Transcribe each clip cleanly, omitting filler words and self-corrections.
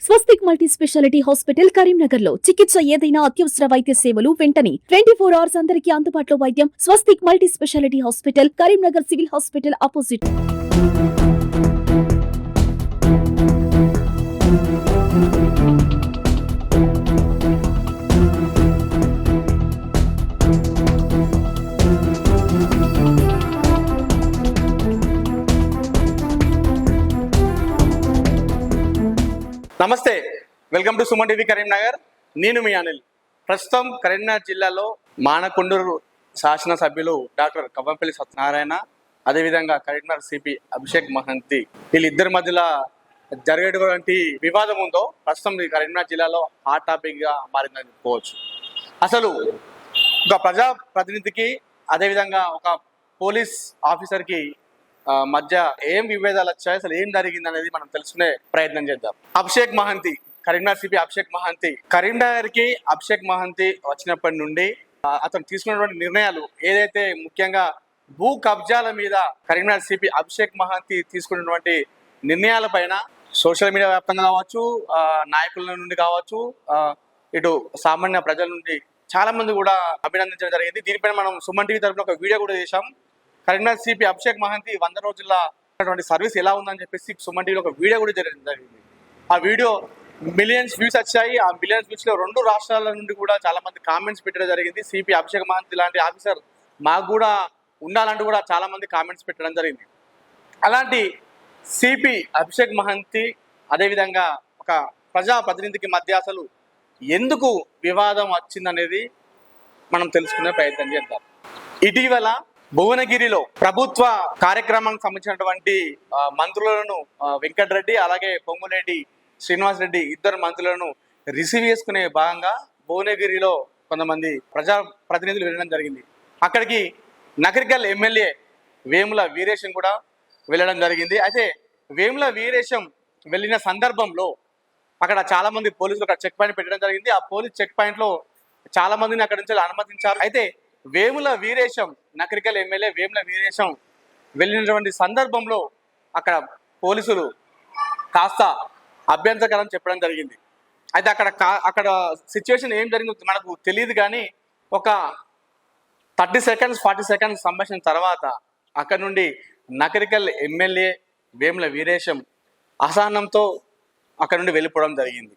స్వస్తిక్ multi speciality hospital Karimnagar లో చికిత్స ఏదైనా అత్యవసర వైద్య సేవలు వెంటనే 24 అవర్స్ అందరికీ అందుబాటులో వైద్యం. Swastik multi speciality hospital Karimnagar civil hospital opposite. నమస్తే, welcome to Suman TV Karimnagar. నేను మీ అనిల్. ప్రస్తుతం కరీంనగర్ జిల్లాలో మానకొండూరు శాసనసభ్యులు డాక్టర్ కవ్వంపల్లి సత్యనారాయణ, అదేవిధంగా కరీంనగర్ సిపి అభిషేక్ మహంతి, వీళ్ళిద్దరి మధ్యలో జరిగేటువంటి వివాదం ఉందో ప్రస్తుతం ఈ కరీంనగర్ జిల్లాలో హాట్ టాపిక్ గా మారిందని చెప్పుకోవచ్చు. అసలు ఒక ప్రజాప్రతినిధికి అదేవిధంగా ఒక పోలీస్ ఆఫీసర్కి మధ్య ఏం విభేదాలు వచ్చాయి, అసలు ఏం జరిగింది అనేది మనం తెలుసుకునే ప్రయత్నం చేద్దాం. అభిషేక్ మహంతి, కరీంనగర్ సిపి అభిషేక్ మహంతి, కరీంనగర్ కి అభిషేక్ మహంతి వచ్చినప్పటి నుండి అతను తీసుకున్నటువంటి నిర్ణయాలు ఏదైతే ముఖ్యంగా భూ కబ్జాల మీద కరీంనగర్ సిపి అభిషేక్ మహంతి తీసుకున్నటువంటి నిర్ణయాల పైన సోషల్ మీడియా వ్యాప్తంగా కావచ్చు, నాయకుల నుండి కావచ్చు, ఇటు సామాన్య ప్రజల నుండి చాలా మంది కూడా అభినందించడం జరిగింది. దీనిపైన మనం సుమన్ టీవీ తరఫున ఒక వీడియో కూడా చేశాం. కరీంనగర్ సిపి అభిషేక్ మహంతి 100 రోజుల సర్వీస్ ఎలా ఉందని చెప్పేసి సుమన్ టీవీలో ఒక వీడియో కూడా జరిగింది. ఆ వీడియో మిలియన్స్ వ్యూస్ వచ్చాయి. ఆ మిలియన్స్ వ్యూస్ లో 2 రాష్ట్రాల నుండి కూడా చాలా మంది కామెంట్స్ పెట్టడం జరిగింది. సిపి అభిషేక్ మహంతి లాంటి ఆఫీసర్ మాకు కూడా ఉండాలంటూ కూడా చాలా మంది కామెంట్స్ పెట్టడం జరిగింది. అలాంటి సిపి అభిషేక్ మహంతి అదేవిధంగా ఒక ప్రజాప్రతినిధికి మధ్య అసలు ఎందుకు వివాదం వచ్చిందనేది మనం తెలుసుకునే ప్రయత్నం చేద్దాం. ఇటీవల భువనగిరిలో ప్రభుత్వ కార్యక్రమానికి సంబంధించినటువంటి మంత్రులను వెంకటరెడ్డి అలాగే పొంగులేటి శ్రీనివాస్ రెడ్డి ఇద్దరు మంత్రులను రిసీవ్ చేసుకునే భాగంగా భువనగిరిలో కొంతమంది ప్రజాప్రతినిధులు వెళ్ళడం జరిగింది. అక్కడికి నకరికల్ ఎమ్మెల్యే వేముల వీరేశం కూడా వెళ్ళడం జరిగింది. అయితే వేముల వీరేశం వెళ్ళిన సందర్భంలో అక్కడ చాలా మంది పోలీసులు అక్కడ చెక్ పాయింట్ పెట్టడం జరిగింది. ఆ పోలీస్ చెక్ పాయింట్ లో చాలా మందిని అక్కడి నుంచి అనుమతించారు. అయితే వేముల వీరేశం, నకరికల్ ఎమ్మెల్యే వేముల వీరేశం వెళ్ళినటువంటి సందర్భంలో అక్కడ పోలీసులు కాస్త అభ్యంతరకరం చెప్పడం జరిగింది. అయితే అక్కడ సిచ్యువేషన్ ఏం జరిగిందో మనకు తెలియదు, కానీ ఒక 30 సెకండ్స్ 40 సెకండ్స్ సంభాషణ తర్వాత అక్కడ నుండి నకరికల్ ఎమ్మెల్యే వేముల వీరేశం అసహనంతో అక్కడ నుండి వెళ్ళిపోవడం జరిగింది.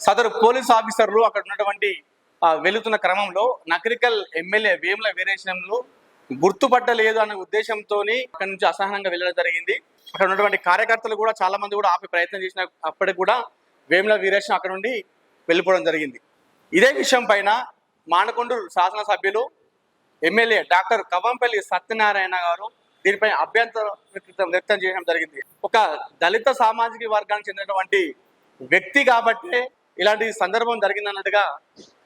సదరు పోలీస్ ఆఫీసర్లు అక్కడ ఉన్నటువంటి వెళుతున్న క్రమంలో నకరికల్ ఎమ్మెల్యే వేముల వీరేశంలు గుర్తుపట్టలేదు అనే ఉద్దేశంతో అక్కడి నుంచి అసహనంగా వెళ్ళడం జరిగింది. అక్కడ ఉన్నటువంటి కార్యకర్తలు కూడా చాలా మంది కూడా ఆపే ప్రయత్నం చేసిన అప్పటికి కూడా వేముల వీరేశం అక్కడ నుండి వెళ్ళిపోవడం జరిగింది. ఇదే విషయం పైన మానకొండూరు శాసనసభ్యులు ఎమ్మెల్యే డాక్టర్ కవ్వంపల్లి సత్యనారాయణ గారు దీనిపై అభ్యంతరం వ్యక్తం చేయడం జరిగింది. ఒక దళిత సామాజిక వర్గానికి చెందినటువంటి వ్యక్తి కాబట్టి ఇలాంటి సందర్భం జరిగిందన్నట్టుగా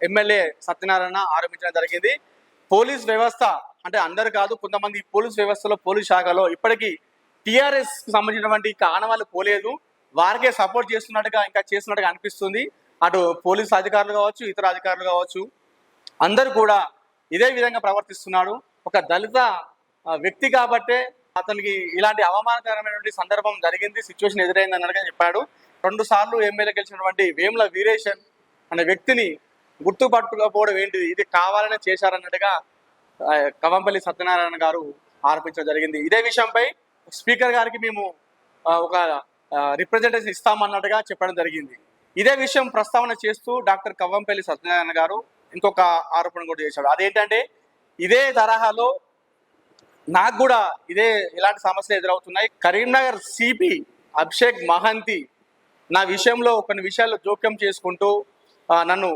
ఎమ్మెల్యే సత్యనారాయణ ఆరోపించడం జరిగింది. పోలీస్ వ్యవస్థ అంటే అందరు కాదు, కొంతమంది పోలీస్ వ్యవస్థలో పోలీస్ శాఖలో ఇప్పటికీ టీఆర్ఎస్ సంబంధించినటువంటి ఆనవాళ్ళు పోలేదు, వారికే సపోర్ట్ చేస్తున్నట్టుగా ఇంకా చేస్తున్నట్టుగా అనిపిస్తుంది. అటు పోలీస్ అధికారులు కావచ్చు, ఇతర అధికారులు కావచ్చు, అందరూ కూడా ఇదే విధంగా ప్రవర్తిస్తున్నాడు. ఒక దళిత వ్యక్తి కాబట్టే అతనికి ఇలాంటి అవమానకరమైనటువంటి సందర్భం జరిగింది, సిచ్యువేషన్ ఎదురైంది అన్నట్టుగా చెప్పాడు. 2 సార్లు ఎమ్మెల్యే గెలిచినటువంటి వేముల వీరేశం అనే వ్యక్తిని గుర్తుపట్టుకోకపోవడం ఏంటిది, ఇది కావాలనే చేశారన్నట్టుగా కవ్వంపల్లి సత్యనారాయణ గారు ఆరోపించడం జరిగింది. ఇదే విషయంపై స్పీకర్ గారికి మేము ఒక రిప్రజెంటేషన్ ఇస్తామన్నట్టుగా చెప్పడం జరిగింది. ఇదే విషయం ప్రస్తావన చేస్తూ డాక్టర్ కవ్వంపల్లి సత్యనారాయణ గారు ఇంకొక ఆరోపణ కూడా చేశాడు. అదేంటంటే ఇదే తరహాలో నాకు కూడా ఇలాంటి సమస్యలు ఎదురవుతున్నాయి. కరీంనగర్ సిపి అభిషేక్ మహంతి నా విషయంలో కొన్ని విషయాల్లో జోక్యం చేసుకుంటూ నన్ను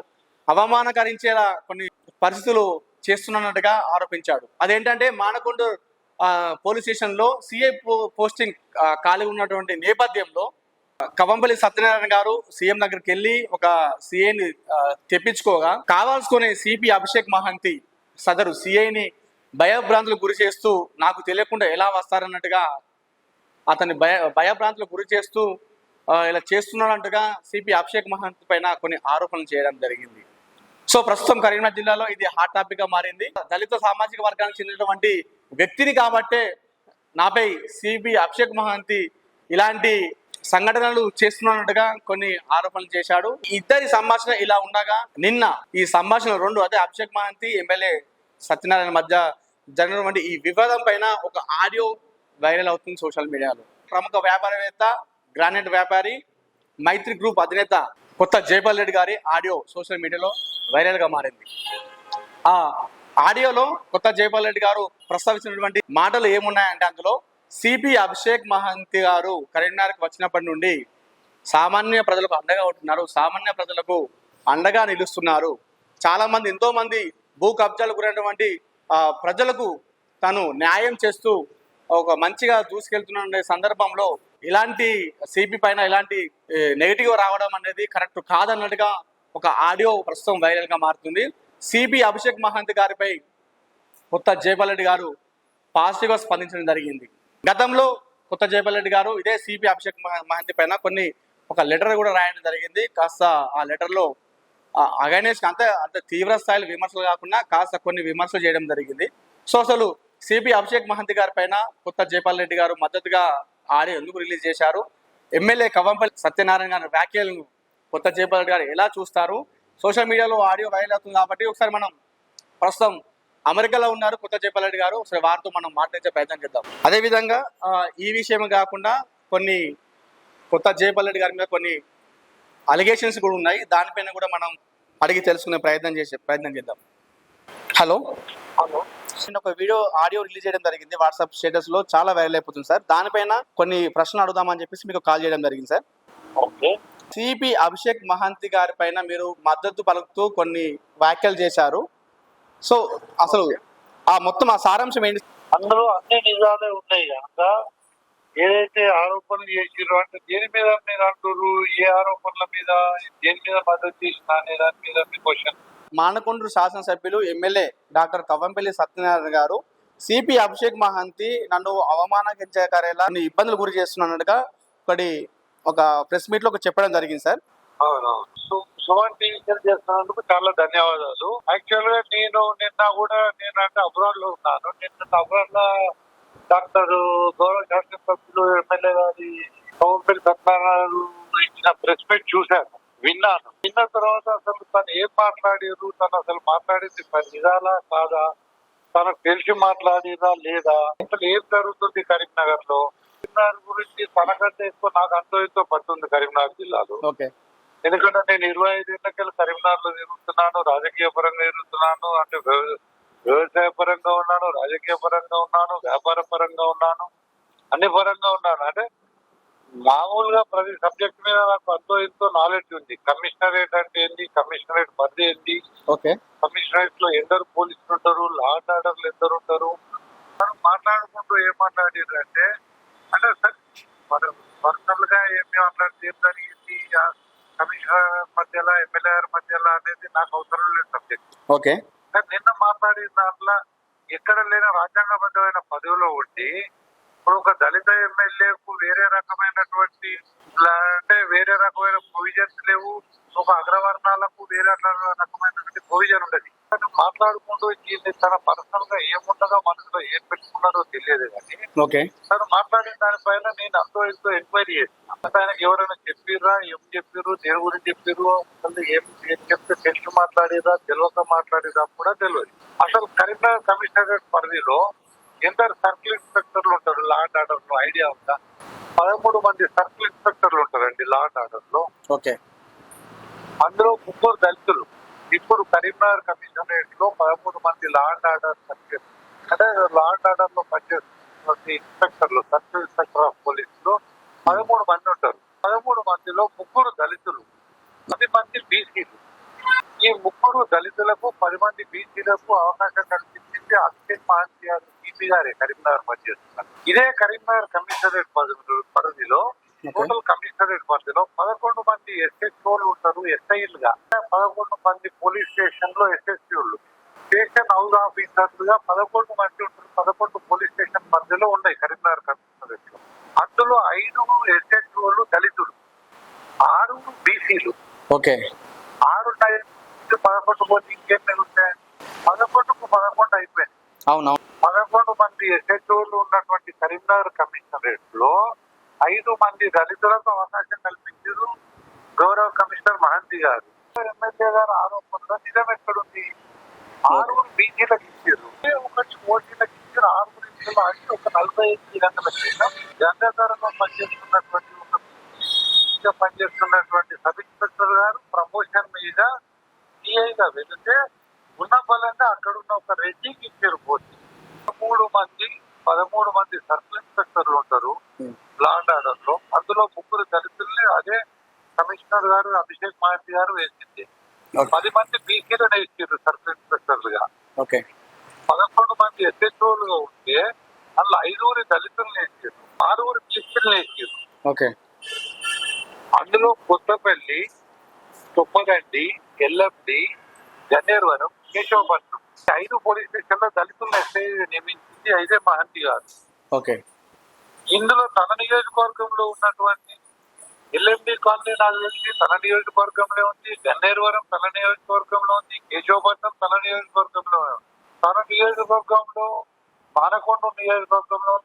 అవమానకరించేలా కొన్ని పరిస్థితులు చేస్తున్నట్టుగా ఆరోపించాడు. అదేంటంటే మానకొండూరు పోలీస్ స్టేషన్లో సిఐ పోస్టింగ్ ఖాళీ ఉన్నటువంటి నేపథ్యంలో కవ్వంపల్లి సత్యనారాయణ గారు సీఎం దగ్గరికి వెళ్ళి ఒక సిఐని తెప్పించుకోగా కావాల్సుకునే సిపి అభిషేక్ మహంతి సదరు సిఐని భయభ్రాంతులకు గురి చేస్తూ నాకు తెలియకుండా ఎలా వస్తారన్నట్టుగా అతన్ని భయభ్రాంతులకు గురి చేస్తూ ఇలా చేస్తున్నాడంటుగా సిపి అభిషేక్ మహంతి పైన కొన్ని ఆరోపణలు చేయడం జరిగింది. సో ప్రస్తుతం కరీంనగర్ జిల్లాలో ఇది హాట్ టాపిక్ గా మారింది. దళిత సామాజిక వర్గానికి చెందినటువంటి వ్యక్తిని కాబట్టే నాపై సిపి అభిషేక్ మహంతి ఇలాంటి సంఘటనలు చేస్తున్నట్టుగా కొన్ని ఆరోపణలు చేశాడు. ఇద్దరి సంభాషణ ఇలా ఉండగా నిన్న ఈ సంభాషణ రెండు అదే అభిషేక్ మహంతి ఎమ్మెల్యే సత్యనారాయణ మధ్య జరిగినటువంటి ఈ వివాదం పైన ఒక ఆడియో వైరల్ అవుతుంది సోషల్ మీడియాలో. ప్రముఖ వ్యాపారవేత్త గ్రానైట్ వ్యాపారి మైత్రి గ్రూప్ అధినేత కొత్త జైపాల్ రెడ్డి గారి ఆడియో సోషల్ మీడియాలో వైరల్ గా మారింది. ఆ ఆడియోలో కొత్త జైపాల్ రెడ్డి గారు ప్రస్తావించినటువంటి మాటలు ఏమున్నాయంటే అందులో సిపి అభిషేక్ మహంతి గారు కరీంనగర్కి వచ్చినప్పటి నుండి సామాన్య ప్రజలకు అండగా ఉంటున్నారు, సామాన్య ప్రజలకు అండగా నిలుస్తున్నారు. చాలా మంది ఎంతో మంది భూ కబ్జాలకు గురైనటువంటి ప్రజలకు తను న్యాయం చేస్తూ ఒక మంచిగా దూసుకెళ్తున్న సందర్భంలో ఇలాంటి సిపి పైన ఇలాంటి నెగిటివ్ రావడం అనేది కరెక్ట్ కాదన్నట్టుగా ఒక ఆడియో ప్రస్తుతం వైరల్ గా మారుతుంది. సిపి అభిషేక్ మహంతి గారిపై కొత్త జైపాల్ రెడ్డి గారు పాజిటివ్ గా స్పందించడం జరిగింది. గతంలో కొత్త జైపాల్ రెడ్డి గారు ఇదే సిపి అభిషేక్ మహంతి పైన ఒక లెటర్ కూడా రాయడం జరిగింది. కాస్త ఆ లెటర్ లో అగైనెస్ట్ అంత తీవ్ర స్థాయిలో విమర్శలు కాకుండా కాస్త కొన్ని విమర్శలు చేయడం జరిగింది. సో అసలు సిపి అభిషేక్ మహంతి గారి పైన కొత్త జైపాల్ రెడ్డి గారు మద్దతుగా ఆడియో ఎందుకు రిలీజ్ చేశారు, ఎమ్మెల్యే కవ్వంపల్లి సత్యనారాయణ గారి వ్యాఖ్యలను కొత్త జైపాల్ రెడ్డి గారు ఎలా చూస్తారు, సోషల్ మీడియాలో ఆడియో వైరల్ అవుతుంది కాబట్టి ఒకసారి మనం ప్రస్తుతం అమెరికాలో ఉన్నారు కొత్త జైపాల్ రెడ్డి గారు, ఒకసారి వారితో మనం మాట్లాడే ప్రయత్నం చేద్దాం. అదేవిధంగా ఈ విషయం కాకుండా కొన్ని కొత్త జైపాల్ రెడ్డి గారి మీద కొన్ని అలిగేషన్స్ కూడా ఉన్నాయి, దానిపైన కూడా మనం అడిగి తెలుసుకునే ప్రయత్నం చేద్దాం. హలో నేను ఒక ఆడియో రిలీజ్ చేయడం జరిగింది వాట్సాప్ స్టేటస్ లో, చాలా వైరల్ అయిపోతుంది సార్. దానిపైన కొన్ని ప్రశ్నలు అడుగుదామని చెప్పేసి మీకు కాల్ చేయడం జరిగింది sir. Okay. CP Abhishek Mahanti గారి పైన మీరు మద్దతు పలుకుతూ కొన్ని వ్యాఖ్యలు చేశారు. సో అసలు మొత్తం ఆ సారాంశం ఏంటి? అందులో అన్ని నిజాలే ఉన్నాయి కనుక ఏదైతే ఆరోపణలు చేసిరో అంటే దేని మీద మీరు అంటారు, ఏ ఆరోపణల మీద దేని మీద మద్దతు చేసినా అనే దాని మీద మీ క్వశ్చన్. మానకొండూరు శాసనసభ్యులు ఎమ్మెల్యే డాక్టర్ కవ్వంపల్లి సత్యనారాయణ గారు సిపి అభిషేక్ మహంతి నన్ను అవమానకరేలా ఇబ్బందులు గురి చేస్తున్నట్టుగా ఒక ప్రెస్ మీట్ లో చెప్పడం జరిగింది సార్. సుమన్ టీవీ చేస్తున్నందుకు చాలా ధన్యవాదాలు. యాక్చువల్ గా నిన్న కూడా అంటే అబ్రాడ్ లో ఉన్నాను. నిన్న అబ్రాడ్ లో డాక్టర్ గౌరవ శాసనసభ్యులు ఎమ్మెల్యే గారి కవ్వంపల్లి సత్యనారాయణ ఇచ్చిన ప్రెస్ మీట్ చూశాను, విన్నాను. విన్న తర్వాత అసలు తను ఏం మాట్లాడారు, తను అసలు మాట్లాడింది నిజాలా కాదా, తనకు తెలిసి మాట్లాడినా లేదా, అసలు ఏం జరుగుతుంది కరీంనగర్ లో, కరీంనగర్ గురించి తనకంటే ఎక్కువ నాకు ఎంతో పడుతుంది కరీంనగర్ జిల్లాలో. ఎందుకంటే నేను 25 ఏళ్ళకెళ్ళి కరీంనగర్ లో తిరుగుతున్నాను, రాజకీయ పరంగా తిరుగుతున్నాను, అంటే వ్యవసాయ పరంగా ఉన్నాను, రాజకీయ పరంగా ఉన్నాను, వ్యాపార పరంగా ఉన్నాను, అన్ని పరంగా ఉన్నాను. అంటే మామూలుగా ప్రతి సబ్జెక్ట్ మీద నాకు ఎంతో నాలెడ్జ్ ఉంది. కమిషనరేట్ అంటే ఏంటి, కమిషనరేట్ పరిధి ఏంటి, కమిషనరేట్ లో ఎందరు పోలీసులు ఉంటారు, లా అండ్ ఆర్డర్లు ఎందరు ఉంటారు, మాట్లాడుకుంటూ ఏం మాట్లాడారు అంటే సార్ పర్సనల్ గా ఏమి మాట్లాడితే ఏం జరిగింది కమిషనర్ మధ్యలో ఎమ్మెల్యే గారి మధ్యలో అనేది నాకు అవసరం లేదు సబ్జెక్ట్. ఓకే. నిన్న మాట్లాడిన దాంట్లో ఎక్కడ లేని రాజ్యాంగబద్ధమైన పదవిలో ఉండి ఇప్పుడు ఒక దళిత ఎమ్మెల్యేకు వేరే రకమైనటువంటి వేరే రకమైన ప్రొవిజన్స్ లేవు, ఒక అగ్రవర్ణాలకు వేరే రకమైనటువంటి ప్రొవిజన్ ఉండదు. మాట్లాడుకుంటూ తన పర్సనల్ గా ఏముండదో మనసులో ఏం పెట్టుకున్నారో తెలియదు కానీ తను మాట్లాడిన దానిపైన నేను ఎంతో ఎంక్వైరీ చేస్తాను. ఆయనకు ఎవరైనా చెప్పిర్రా, ఏం చెప్పిర్రు, దేని గురించి చెప్పిర్రు, అసలు ఏం చెప్తే తెలిసి మాట్లాడిరా తెలియక మాట్లాడిరా కూడా తెలియదు. అసలు కరీంనగర్ కమిషనరేట్ పరిధిలో ఎందరు సర్కిల్ ఇన్స్పెక్టర్లు ఉంటారు లా అండ్ ఆర్డర్ లో, ఐడియా ఉందా? 13 మంది సర్కిల్ ఇన్స్పెక్టర్లు ఉంటారండి లా అండ్ ఆర్డర్ లో. అందులో 3 దళితులు. ఇప్పుడు కరీంనగర్ కమిషనరేట్ లో 13 మంది లా అండ్ ఆర్డర్ సర్కిల్ అంటే లా అండ్ ఆర్డర్ లో పనిచేస్తున్న ఇన్స్పెక్టర్లు, సర్కిల్ ఇన్స్పెక్టర్ ఆఫ్ పోలీస్ లో 13 మంది ఉంటారు. 13 మందిలో 3 దళితులు, 10 మంది బీసీలు. ఈ 3 దళితులకు 10 మంది బీసీలకు అవకాశం కల్పించింది అభిషేక్ మహంతి గారు, సిపి గారే కరీంనగర్ పనిచేస్తున్నారు. ఇదే కరీంనగర్ కమిషనరేట్ పరిధిలో టోటల్ కమిషనరేట్ పరిధిలో 11 మంది ఎస్హెచ్ఓలు ఉంటారు ఎస్ఐలుగా, 11 మంది పోలీస్ స్టేషన్ లో ఎస్ఎస్పీలు, స్టేషన్ హౌస్ ఆఫీసర్లుగా 11 మంది ఉంటారు. 11 పోలీస్ స్టేషన్ మధ్యలో ఉన్నాయి కరీంనగర్ కమిషనరేట్ లో. అందులో 5 ఎస్హెచ్ఓలు దళితులు, 6 బీసీలు. 6 11 పోతే ఇంకేం మిగులుతాయి? 11కు 11 అయిపోయింది. 11 మంది ఎస్హెచ్ఓలు ఉన్నటువంటి కరీంనగర్ కమిషనరేట్ లో 5 మంది దళితులకు అవకాశం కల్పించారు గౌరవ కమిషనర్ మహంతి గారు. ఎమ్మెల్యే గారు ఆరోపణలో నిజం ఎక్కడుంది? 6 బీసీలకు ఇచ్చారు, 1 ఓసీలకు ఇచ్చారు. 6 ఇంట్లో అంటే ఒక 45 గంటల క్రితం గంగాధరంలో పనిచేస్తున్నటువంటి సబ్ ఇన్స్పెక్టర్ గారు ప్రమోషన్ మీద సిఐగా వెళితే ఉన్న బలంగా అక్కడ ఉన్న ఒక రెడ్డికి ఇచ్చారు పోస్ట్. 13 మంది సర్కిల్ ఇన్స్పెక్టర్లు ఉంటారు లా అండ్ ఆర్డర్ లో. అందులో 3 దళితుల్ని అదే కమిషనర్ గారు అభిషేక్ మహంతి గారు వేసింది. 10 మంది బీసీలను ఇచ్చారు సర్కిల్ ఇన్స్పెక్టర్లుగా. 11 మంది ఎస్హెచ్ఓలుగా ఉంటే అందులో 5 దళితులను వేసారు, 6 బీసీలను వేసారు. అందులో కొత్తపల్లి, తుప్పగండి, ఎల్లండి, గన్నేరువరం, కేశవపట్నం 5 పోలీస్ స్టేషన్ లో దళితులను ఎస్ఐ నియమించింది అయితే మహంతి గారు. ఇందులో తన నియోజకవర్గంలో ఉన్నటువంటి ఎల్ఎండి కాలనీ నాకు తెలిసి తన నియోజకవర్గంలో ఉంది, గన్నేరువరం తన నియోజకవర్గంలో ఉంది, కేశవపట్నం తన నియోజకవర్గంలో ఉంది. తన నియోజకవర్గంలో మానకొండ నియోజకవర్గంలో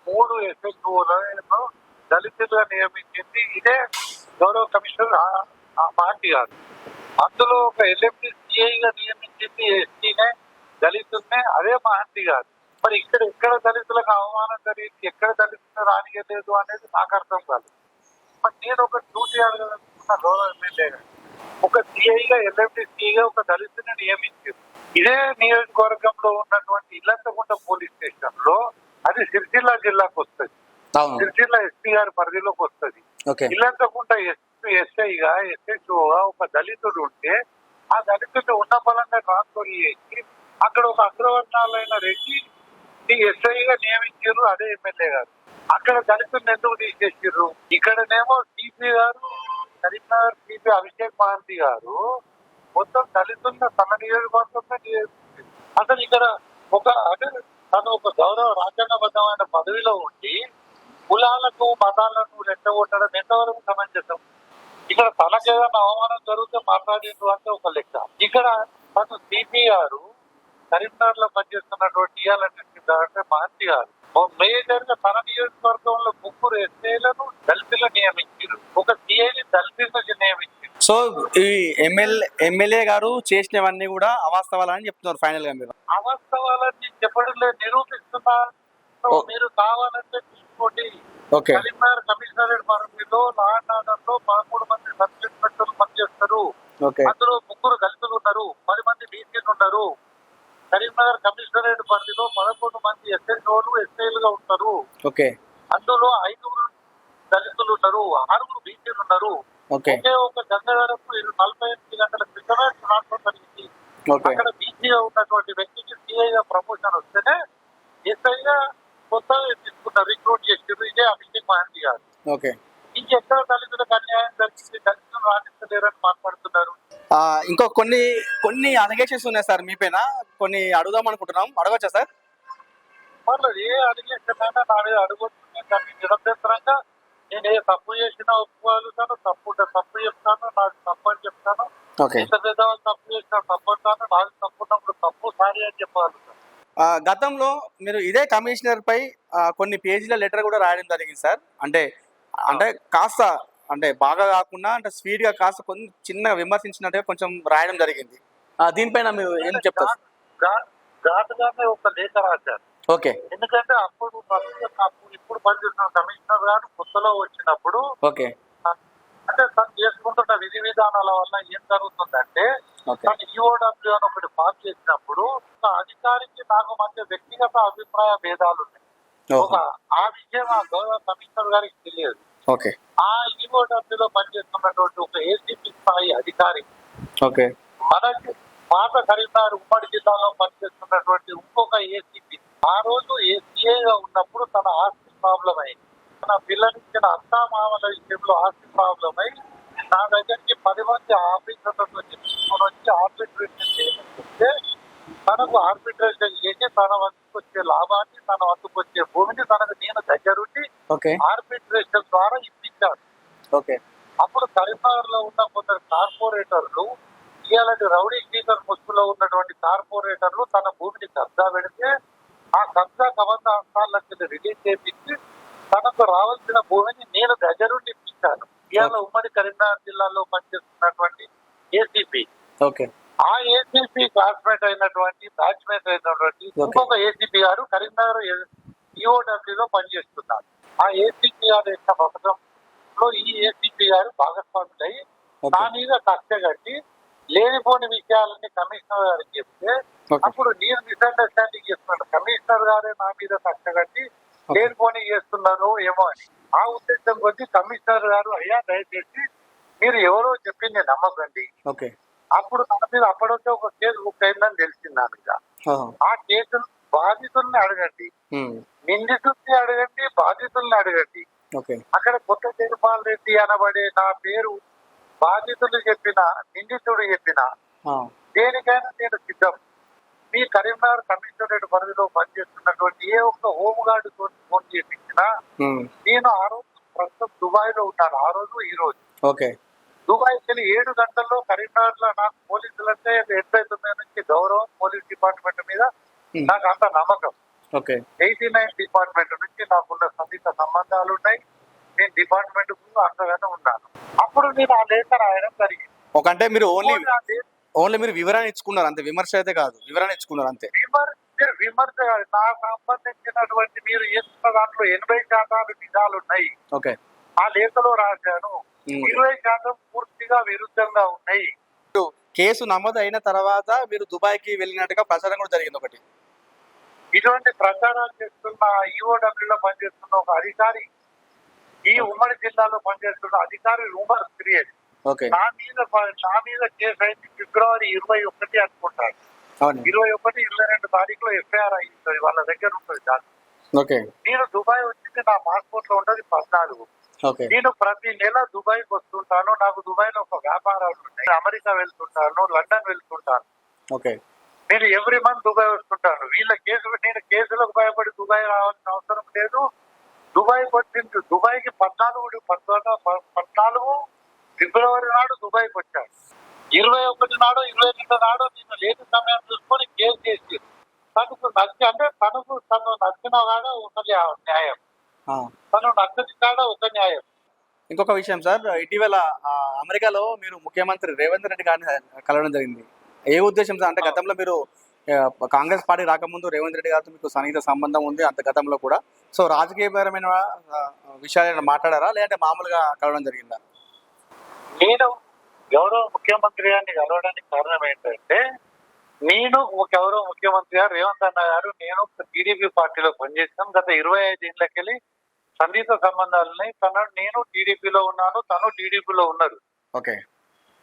3 ఎస్హెచ్ఓలను దళితులుగా నియమించింది ఇదే గౌరవ కమిషనర్ మహంతి గారు. అందులో ఒక ఎల్ఎండి సిఐగా నియమించింది ఎస్టీనే దళితుల్నే అదే మహంతి గారు. మరి ఎక్కడ దళితులకు అవమానం జరిగింది, ఎక్కడ దళితులు రానియలేదు అనేది నాకు అర్థం కాదు. మరి నేను ఒక డ్యూటీ అడగదనుకున్న గౌరవ ఎమ్మెల్యే గారు ఒక సిఐగా ఎల్ఎండి సిఐగా ఒక దళితుని నియమించారు. ఇదే నియోజకవర్గంలో ఉన్నటువంటి ఇల్లంతకుంట పోలీస్ స్టేషన్ లో అది సిరిసిల్ల జిల్లాకు వస్తుంది, సిరిసిల్ల ఎస్పీ గారి పరిధిలోకి వస్తుంది. ఇల్లంతకుంట ఎస్ఐగా ఎస్హెచ్ఓగా ఒక దళితుడు ఉంటే ఆ దళితుడు ఉన్న బలంగా ట్రాన్స్ఫర్ చేసి అక్కడ ఒక అగ్రవర్ణాలైన రెడ్డి ఎస్ఐగా నియమించారు అదే ఎమ్మెల్యే గారు. అక్కడ దళితులను ఎందుకు తీసేసారు? ఇక్కడనేమో సిపి గారు కరీంనగర్ సిపి అభిషేక్ మహంతి గారు మొత్తం దళితులను తన నియోజకవర్గంలో నియమించారు. అసలు ఇక్కడ తను ఒక గౌరవ రాజ్యాంగబద్ధమైన పదవిలో ఉండి కులాలకు మతాలను రెచ్చగొట్టడం ఎంతవరకు సమంజసం? ఇక్కడ తనకేదైనా అవమానం జరిగితే మాట్లాడేది అంటే ఒక లెక్క. ఇక్కడ తను సిపి గారు కరీంనగర్ లో పనిచేస్తున్నటువంటి అంటే మహంతి గారు మేజర్ గా తన నియోజకవర్గంలో 3 ఎస్ఐలను దళితులను నియమించారు, ఒక సిఐని దళితులకు నియమించారు. సో ఈ ఎమ్మెల్యే గారు చేసినవన్నీ కూడా అవాస్తవాలని చెప్తున్నారు ఫైనల్ గా. మీరు అవాస్తవాలని చెప్పడం లేదు, నిరూపిస్తున్నారు. మీరు కావాలంటే తీసుకోండి. కరీంనగర్ కమిషనరేట్ పరిధిలో లా అండ్ ఆర్డర్ లో 13 మంది సబ్ ఇన్స్పెక్టర్లు పనిచేస్తారు. అందులో 3 దళితులు ఉన్నారు, 10 మంది బీసీలు ఉన్నారు. కరీంనగర్ కమిషనరేట్ పరిధిలో 11 మంది ఎస్ఐలు ఎస్ఐలుగా ఉంటారు. అందులో 5 దళితులు ఉన్నారు, 6 బీసీలు ఉన్నారు. ఒకే ఒక గంగాధరకు 48 గంటల క్రితమే ట్రాన్స్ఫర్ జరిగింది. అక్కడ బీసీగా ఉన్నటువంటి వ్యక్తికి సిఐగా ప్రమోషన్ వస్తేనే ఎస్ఐగా కొత్తగా తీసుకున్నారు, రిక్రూట్ చేసారు ఇదే అభిషేక్ మహంతి గారు. ఇంకెక్కడ దళితులకు అన్యాయం జరిగింది, దళితులు రాణించలేరని మాట్లాడుతున్నారు. ఇంకో కొన్ని అలిగేషన్స్ ఉన్నాయి సార్ మీ పైన, కొన్ని అడుగుదాం అనుకుంటున్నాం, అడగచ్చా సార్? పర్లేదు, ఏ అలిగేషన్ అయినా నా మీద అడుగుతుంది. కానీ నిరంతరంగా నేను ఏ తప్పు చేసినా ఒప్పుకోగలుగుతాను, తప్పు చెప్తాను, నాకు తప్పు అని చెప్తాను. ఇంత పెద్దవాళ్ళు తప్పు చేసినా తప్పు అంటాను, నాకు తప్పు ఉన్నప్పుడు తప్పు సారీ అని చెప్పగలుగుతాను. గతంలో మీరు ఇదే కమిషనర్ పై కొన్ని పేజీల లెటర్ కూడా రాయడం జరిగింది సార్. అంటే కాస్త అంటే బాగా కాకుండా అంటే స్వీట్ గా కాస్త కొంచెం చిన్నగా విమర్శించినట్టుగా కొంచెం రాయడం జరిగింది. దీనిపైన మీరు ఏం చెప్తారు? ఘాటుగానే ఒక లేఖ రాశారు. ఎందుకంటే అప్పుడు ఇప్పుడు పనిచేస్తున్న కమిషనర్ గారు కొత్తలో వచ్చినప్పుడు అంటే తను చేసుకుంటున్న విధి విధానాల వల్ల ఏం జరుగుతుందంటే తను ఈఓడబ్ల్యూ అని ఒకటి పాస్ చేసినప్పుడు అధికారికి నాకు మధ్య వ్యక్తిగత అభిప్రాయ భేదాలు ఉన్నాయి. ఆ విషయం ఆ గౌరవ కమిషనర్ గారికి తెలియదు. ఆ ఈఓడబ్ల్యూలో పనిచేస్తున్నటువంటి ఒక ఏసీపీ స్థాయి అధికారి మనకి పాత కరీంనగర్ ఉమ్మడి జిల్లాలో పనిచేస్తున్నటువంటి ఇంకొక ఏసీపీ ఆ రోజు ఏసీఏగా ఉన్నప్పుడు తన ఆస్తి ప్రాబ్లం అయింది. తన పిల్లనిచ్చిన అత్తామామల విషయంలో ఆస్తి ప్రాబ్లం అయి నా దగ్గరికి 10 మంది ఆఫీసర్లతో తీసుకొని వచ్చి ఆర్బిట్రేషన్ చేస్తే తనకు ఆర్బిట్రేషన్ చేసి తన వద్దకు వచ్చే లాభాన్ని, తన వద్దకు వచ్చే భూమిని తనకు నేను దగ్గరుండి ఆర్బిట్రేషన్ ద్వారా ఇప్పించాను. అప్పుడు కరీంనగర్ లో ఉన్న కొందరు కార్పొరేటర్లు ఇలాంటి రౌడీ స్పీకర్ ముసుగులో ఉన్నటువంటి కార్పొరేటర్లు తన భూమిని కబ్జా పెడితే ఆ కబ్జా కబంధ అంశాలకి రిలీజ్ చేపించి తనకు రావాల్సిన భూమిని నేను దగ్గరుండి ఇప్పించాను. ఇవాళ ఉమ్మడి కరీంనగర్ జిల్లాలో పనిచేస్తున్నటువంటి ఏసీపీ, ఓకే ఆ ఏసీపీ క్లాస్మేట్ అయినటువంటి బ్యాచ్మేట్ అయినటువంటి ఇంకొక ఏసీపీ గారు కరీంనగర్ ఈఓడబ్ల్యూలో పనిచేస్తున్నారు. ఆ ఏసీపీ గారు యొక్క పథకంలో ఈ ఏసీపీ గారు భాగస్వాములై నా మీద కక్ష కట్టి లేనిపోని విషయాలని కమిషనర్ గారికి చెప్తే అప్పుడు నేను మిస్అండర్స్టాండింగ్ చేస్తున్నాను. కమిషనర్ గారే నా మీద కక్ష కట్టి లేనిపోని చేస్తున్నారు ఏమో అని. ఆ ఉద్దేశం కొద్ది కమిషనర్ గారు అయ్యా దయచేసి మీరు ఎవరో చెప్పింది నమ్మకండి. ఓకే అప్పుడు నా మీద అప్పటికే ఒక కేసు బుక్ అయిందని తెలిసింది నా మీద. ఆ కేసులు బాధితుల్ని అడగండి, నిందితుల్ని అడగండి, బాధితుల్ని అడగండి. అక్కడ కొత్త తిరుపాల్ రెడ్డి అనబడే నా పేరు బాధితులు చెప్పిన నిందితుడు చెప్పిన దేనికైనా నేను సిద్ధం. మీ కరీంనగర్ కమిషనరేట్ పరిధిలో పనిచేస్తున్నటువంటి ఏ ఒక్క హోంగార్డ్ తోటి ఫోన్ చేపించినా నేను ఆ రోజు ప్రస్తుతం దుబాయ్ లో ఉన్నాను. ఆ రోజు ఈ రోజు దుబాయ్కి వెళ్ళి 7 గంటల్లో కరీంనగర్ లో నాకు పోలీసులంటే 89 నుంచి గౌరవం, పోలీస్ డిపార్ట్మెంట్ మీద నాకు అంత నమ్మకం. 89 డిపార్ట్మెంట్ నుంచి నాకున్న సన్నిహిత సంబంధాలు ఉన్నాయి. నేను డిపార్ట్మెంట్ ముందు అంతగానే ఉన్నాను. అప్పుడు నేను ఆ లేఖ రాయడం జరిగింది. అంటే మీరు ఓన్లీ మీరు వివరణ ఇచ్చుకున్నారు అంతే, విమర్శ అయితే కాదు, వివరణ ఇచ్చుకున్నారు అంతే. విమర్శ కాదు, నాకు సంబంధించినటువంటి మీరు చేస్తున్న దాంట్లో 80% నిజాలు ఉన్నాయి. ఆ లేఖలో రాశాను. 20% పూర్తిగా విరుద్ధంగా ఉన్నాయి. కేసు నమోదు అయిన తర్వాత మీరు దుబాయ్ కి వెళ్ళినట్టుగా ప్రచారం కూడా జరిగింది. ఒకటి ఇటువంటి ప్రచారాలు చేస్తున్న ఈఓడబ్ల్యూలో పనిచేస్తున్న ఒక అధికారి, ఈ ఉమ్మడి జిల్లాలో పనిచేస్తున్న అధికారి రూమర్స్ క్రియేట్ నా మీద కేసు అయింది ఫిబ్రవరి 21 అనుకుంటారు. 21-22 తారీఖులో ఎఫ్ఐఆర్ అయింది. వాళ్ళ దగ్గర ఉంటుంది దాన్ని. నేను దుబాయ్ వచ్చింది, నా పాస్పోర్ట్ లో ఉండదు 14. నేను ప్రతి నెల దుబాయ్ కి వస్తుంటాను. నాకు దుబాయ్ లో ఒక వ్యాపారాలు ఉన్నాయి. అమెరికా వెళ్తుంటాను, లండన్ వెళ్తుంటాను. నేను ఎవ్రీ మంత్ దుబాయ్ వస్తుంటాను. నేను కేసులకు భయపడి దుబాయ్ రావాల్సిన అవసరం లేదు. దుబాయ్కి వచ్చింది. దుబాయ్కి 14 ఫిబ్రవరి నాడు దుబాయ్కి వచ్చాను. 21 నాడు 22 నాడు నేను లేని సమయం చూసుకొని కేసు చేసి తను నచ్చిన కాడ ఒక న్యాయం, తను నచ్చని కాడ ఒక న్యాయం. ఇంకొక విషయం సార్, ఇటీవల అమెరికాలో మీరు ముఖ్యమంత్రి రేవంత్ రెడ్డి గారిని కలవడం జరిగింది. ఏ ఉద్దేశం సార్? అంటే గతంలో మీరు కాంగ్రెస్ పార్టీ రాకముందు రేవంత్ రెడ్డి గారితో మీకు సన్నిహిత సంబంధం ఉంది అంత గతంలో కూడా. సో రాజకీయపరమైన విషయాలు మాట్లాడారా, లేదంటే మామూలుగా కలవడం జరిగిందా? నేను గౌరవ ముఖ్యమంత్రి గారిని కలవడానికి కారణం ఏంటంటే, నేను గౌరవ ముఖ్యమంత్రి గారు రేవంత్ అన్న గారు నేను టీడీపీ పార్టీలో పనిచేస్తాం. గత 25 ఏళ్ళకెళ్ళి సన్నిహిత సంబంధాలున్నాయి. నేను టీడీపీలో ఉన్నాను, తను టీడీపీలో ఉన్నారు.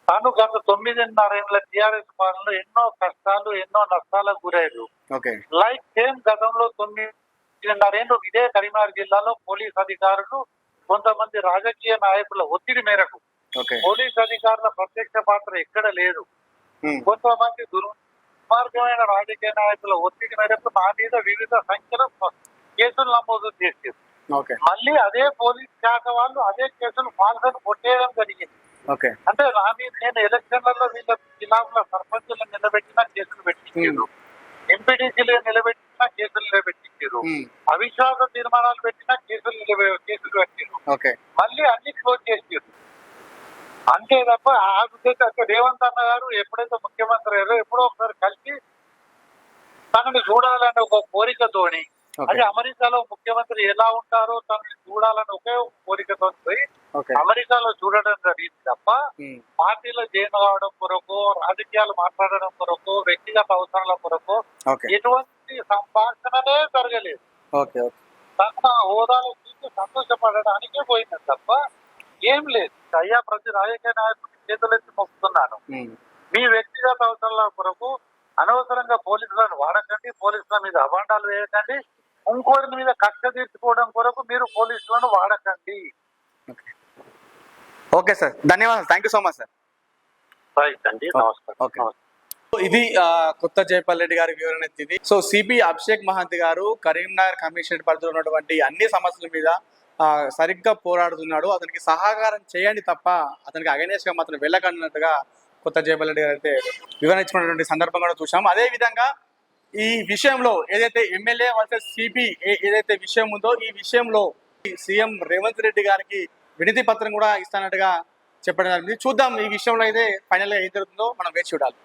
తాను గత 9.5 ఏళ్ళ టీఆర్ఎస్ పాలనలో ఎన్నో కష్టాలు, ఎన్నో నష్టాలకు గురయ్యారు. లైక్ సేమ్ గతంలో 9.5 ఏళ్ళు ఇదే కరీంనగర్ జిల్లాలో పోలీస్ అధికారులు కొంతమంది రాజకీయ నాయకుల ఒత్తిడి మేరకు, పోలీస్ అధికారుల ప్రత్యక్ష పాత్ర ఎక్కడ లేదు, కొంతమంది దుర్మార్గమైన రాజకీయ నాయకుల ఒత్తిడి మేరకు నా మీద వివిధ సంఖ్యలో కేసులు నమోదు చేశారు. మళ్ళీ అదే పోలీస్ శాఖ వాళ్ళు అదే కేసులు ఫాల్సను కొట్టేయడం జరిగింది. అంటే నా మీద నేను ఎలక్షన్లలో వీళ్ళ జిల్లాల సర్పంచులను నిలబెట్టిన కేసులు పెట్టించారు, ఎంపీటీసీలుగా నిలబెట్టిన కేసులు నిలబెట్టించారు, అవిశ్వాస తీర్మానాలు పెట్టిన కేసులు పెట్టారు, మళ్ళీ అన్ని క్లోజ్ చేసారు. అంతే తప్ప ఆ ఉద్దేశం రేవంత్ అన్న గారు ఎప్పుడైతే ముఖ్యమంత్రి అయ్యారో ఎప్పుడో ఒకసారి కలిసి తనని చూడాలనే ఒక కోరికతోని, అది అమెరికాలో ముఖ్యమంత్రి ఎలా ఉంటారో తనని చూడాలని ఒకే కోరికతో పోయి అమెరికాలో చూడడం జరిగింది తప్ప పార్టీలో జాయిన్ కావడం కొరకు, రాజకీయాలు మాట్లాడడం కొరకు, వ్యక్తిగత అవసరాల కొరకు ఎటువంటి సంభాషణనే జరగలేదు. తన హోదాలో చూసి సంతోషపడడానికే పోయింది తప్ప ఏం లేదు. అయ్యా, ప్రతి రాజకీయ నాయకుడికి చేతులెత్తి మొక్కుతున్నాను, మీ వ్యక్తిగత అవసరాల కొరకు అనవసరంగా పోలీసులను వాడకండి, పోలీసుల మీద అభాండాలు వేయకండి, ఇంకోటి మీద కక్ష తీర్చుకోవడం కొరకు మీరు పోలీసులను వాడకండి. ఓకే సార్, ధన్యవాదాలు. Thank you so much sir. Right అండి, నమస్కారం. ఇది కొత్త జైపాల్ రెడ్డి గారి వివరణ ఇది. సో సిపి అభిషేక్ మహంతి గారు కరీంనగర్ కమిషనర్ పరిధిలో ఉన్నటువంటి అన్ని సమస్యల మీద సరిగ్గా పోరాడుతున్నాడు. అతనికి సహకారం చేయండి తప్ప అతనికి అగైనెస్ట్ గా మాత్రం వెళ్ళకన్నట్టుగా కొత్త జైపాల్ రెడ్డి గారు అయితే వివరణ ఇచ్చినటువంటి సందర్భం కూడా చూసాం. అదే విధంగా ఈ విషయంలో ఏదైతే ఎమ్మెల్యే వర్సెస్ సిపి ఏదైతే విషయం ఉందో, ఈ విషయంలో సీఎం రేవంత్ రెడ్డి గారికి వినతి పత్రం కూడా ఇస్తానట్టుగా చెప్పడం జరిగింది. చూద్దాం ఈ విషయంలో అయితే ఫైనల్గా ఏం జరుగుతుందో మనం వేచి చూడాలి.